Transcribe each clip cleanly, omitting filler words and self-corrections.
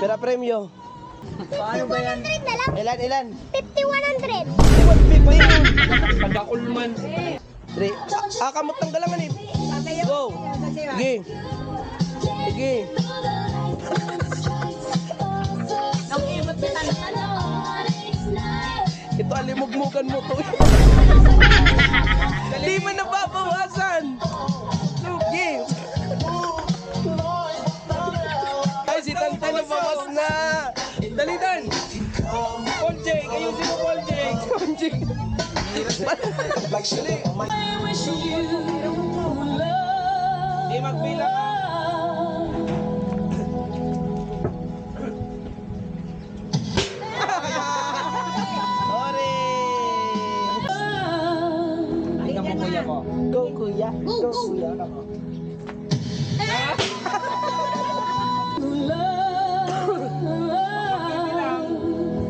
Pera premyo. Paano ba yan? Ilan? 5,100. 50. Pagkakulman. 3. Kamot ng galangan eh. Go. Sige. Sige. Ito alimugmugan mo to. Hindi man nababawasan. Sige. Ay, si Tantan nabawas na. Dali Dan. Paul Jake, ayusin mo Paul Jake. Paul Jake. Dali. Hindi magbilang ka. Tingnan mo kuya ko. Go, kuya. Go, go. kuya.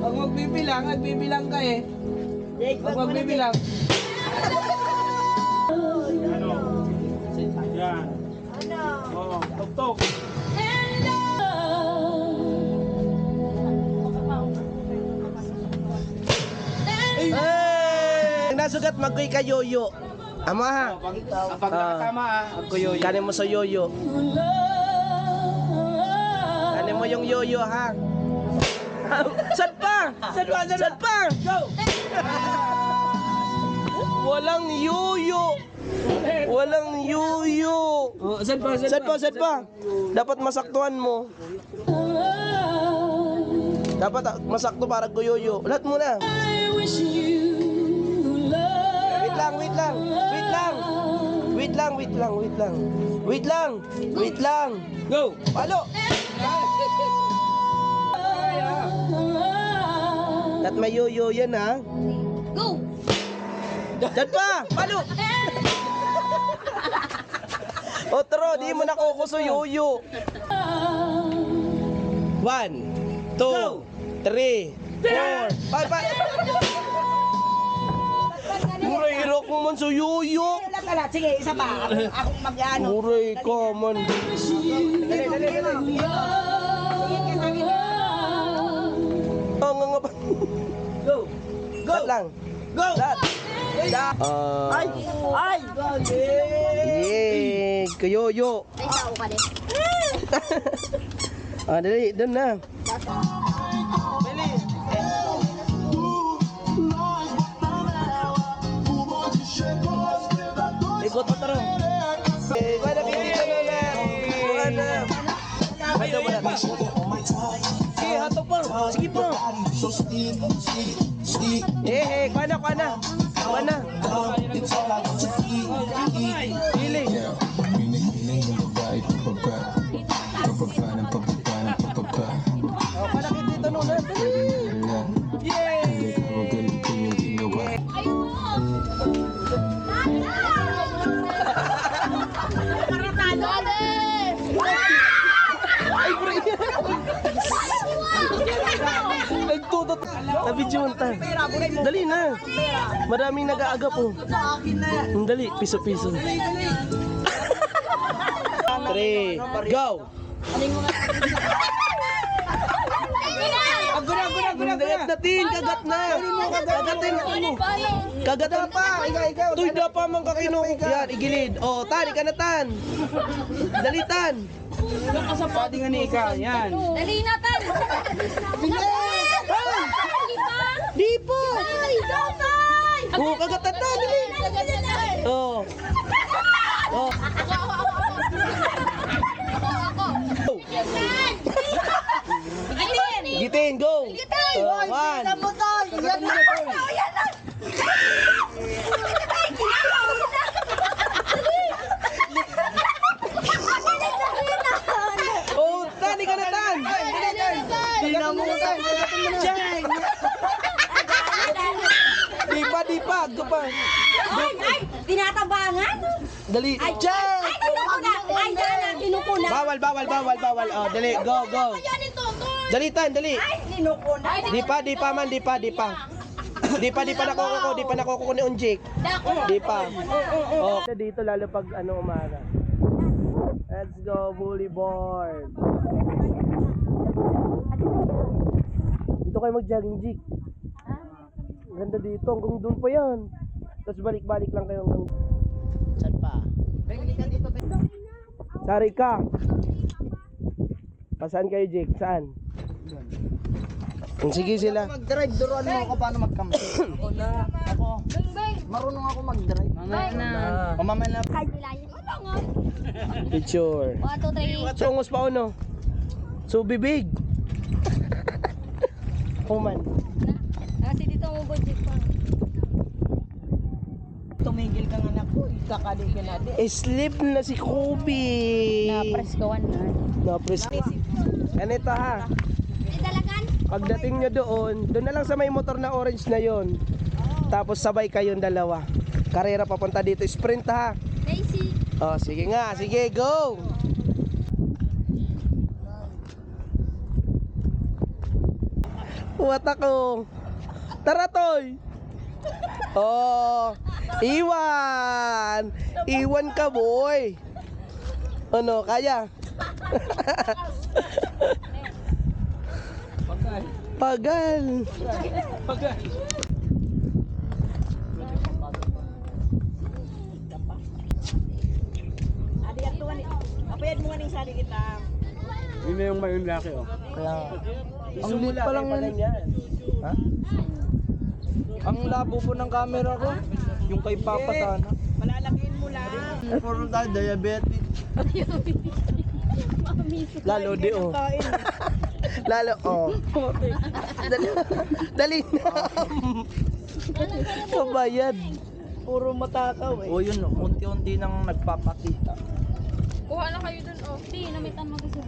Pag magbibilang ka eh. Pag magbibilang. Yan. Oo, tok-tok. Hey! Nasugat magkoy ka yoyo. Ama ha. Pag nakatama ang kuyo. Kanin mo sa yoyo. Kanin mo yung yoyo ha. Saan pa? Saan pa? Go! Walang yoyo. Walang yoyo. Oh, saan pa? Saan pa? Dapat masaktuhan mo. Dapat masakto para guyoyo. Lahat mo na. Wait lang. Go! Palo. At may yoyo yan ha. Go. Diyan pa. Palo. Otro, di mo nakukuso yoyo. 1, 2, 3, 4, 5. Muray, hirok mo man sa yoyo. Sige, isa pa. Ako mag-ano. Muray ka man. Oh, nga ba? Go! Go! Lahat lang. Go! Lahat. Ay! Ay! Yay! Kayoyo. Ay, tao ka din. Dali, doon na. Ikot mo taro. Kuha na, baby ka na na. Kuha na. Hato mo na. Sige, hato pa. Sige pa. Kuha na, kuha na. Kuha na. Pili. Kuha na kita dito nung na. Ay, bro. Nagtutot. Nabidyoan ta. Dali na. Maraming nag-aagap po. Dali, piso-piso. 3, go! Kagat natin, kagat na. Kagatin. Kagatan pa. Tuy da pa mang kakino. Yan, igilid. Oh, tan, ika na tan. Dali tan. Pwede nga ni ikaw, yan. Dali na, Tan. Di pa. Ay, go, Tan. Oh, kagatan ta, dali. Oh. Oh. Gitin, go. One. Oh, tani ka na tan. Tingnan mo sa Jeng! Di pa, go pa. Ay, tinatabangan. Dali. Ay, kinukuna. Ay, dyan, kinukuna. Bawal. Oh, dali, go. Yan ito, Tan. Dali tan, dali. Tinukuna. Di pa. Di pa nakukuko ni Unjik. Dako. Di pa. Oh, dito lalo pag umaga. Let's go, bully board. kayo mag-jogging, Jik. Ganda dito, hanggang doon pa yan. Tapos balik-balik lang kayo hanggang... Saan pa? Sari ka. Pasaan kayo, Jake? Saan? Sige sila. Mag-drive, duruan mo ako paano mag-camp. Ako na. Ako. Marunong ako mag-drive. Mamaya na. Mamaya na. Ay, nilayan. Wala nga. Picture. 1, 2, 3. Sungos pa uno. So bibig. Kuman. Kasi dito mo budget pa. Tumigil kang anak ko. Kakali ka natin. Sleep na si Kobe. Na-press ko 1 na. Na-press. Ganito ha. Dalagan? Pagdating nyo doon na lang sa may motor na orange na yon. Tapos sabay kayong dalawa. Karera papunta dito. Sprint ha. Daisy. Oh, sige nga. Sige, go. What ako? Tara, Toy. Oh, iwan. Iwan ka, boy. Ano, kaya? Pagal. Adi at tuwan. Apayad mo nga ning sali kita. Yun na yung mayroon laki, oh. Ang lit pa lang yan. Ha? Ang labo po ng camera ko. Yung kay Papa sana. Malalakiin mo lang. Puro tayo diabetic. Lalo di oh. Lalo oh. Dali, dali na. Kabayad. Puro matakaw eh. O yun, unti-unti nang nagpapakita. Kuha na kayo dun, oh. Di, namitan mo kasi.